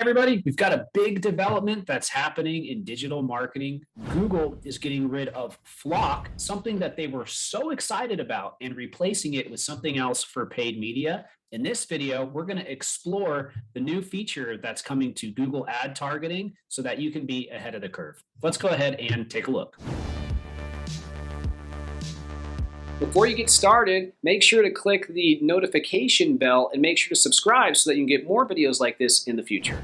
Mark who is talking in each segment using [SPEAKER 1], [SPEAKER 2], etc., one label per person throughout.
[SPEAKER 1] Everybody, we've got a big development that's happening in digital marketing. Google is getting rid of FloC, something that they were so excited about, and replacing it with something else for paid media. In this video, we're going to explore the new feature that's coming to Google ad targeting so that you can be ahead of the curve. Let's go ahead and take a look. Before you get started, make sure to click the notification bell and make sure to subscribe so that you can get more videos like this in the future.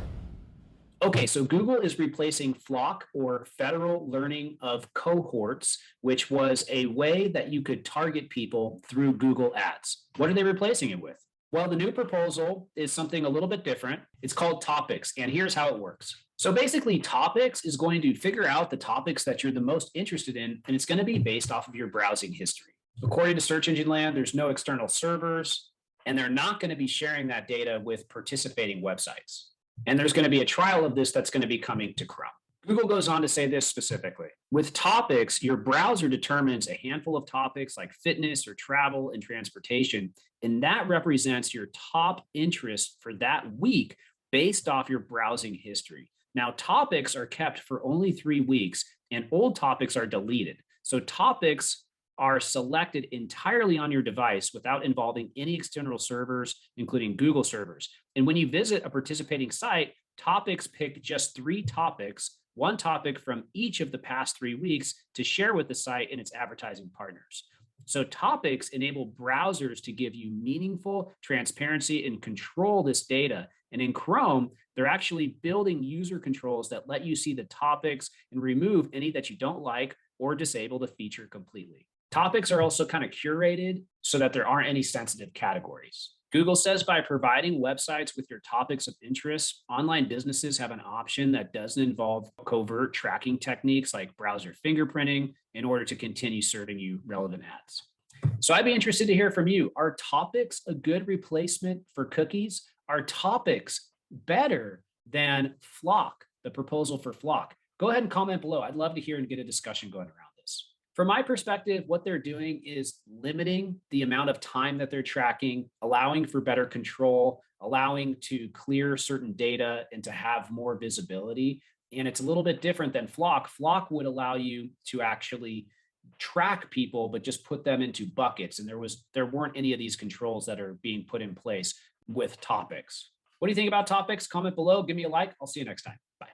[SPEAKER 1] Okay, so Google is replacing FloC, or Federal Learning of Cohorts, which was a way that you could target people through Google Ads. What are they replacing it with? Well, the new proposal is something a little bit different. It's called Topics, and here's how it works. So basically, Topics is going to figure out the topics that you're the most interested in, and it's going to be based off of your browsing history. According to Search Engine Land, there's no external servers, and they're not going to be sharing that data with participating websites. And there's going to be a trial of this that's going to be coming to Chrome. Google goes on to say this specifically. With Topics, your browser determines a handful of topics like fitness or travel and transportation, and that represents your top interest for that week based off your browsing history. Now, topics are kept for only 3 weeks, and old topics are deleted. So topics are selected entirely on your device without involving any external servers, including Google servers. And when you visit a participating site, Topics pick just 3 topics, 1 topic from each of the past 3 weeks, to share with the site and its advertising partners. So Topics enable browsers to give you meaningful transparency and control this data. And in Chrome, they're actually building user controls that let you see the topics and remove any that you don't like or disable the feature completely. Topics are also kind of curated so that there aren't any sensitive categories. Google says by providing websites with your topics of interest, online businesses have an option that doesn't involve covert tracking techniques like browser fingerprinting in order to continue serving you relevant ads. So I'd be interested to hear from you. Are topics a good replacement for cookies? Are topics better than FloC, the proposal for FloC? Go ahead and comment below. I'd love to hear and get a discussion going around this. From my perspective, what they're doing is limiting the amount of time that they're tracking, allowing for better control, allowing to clear certain data and to have more visibility. And it's a little bit different than FloC. FloC would allow you to actually track people, but just put them into buckets. And there weren't any of these controls that are being put in place with Topics. What do you think about Topics? Comment below. Give me a like. I'll see you next time. Bye.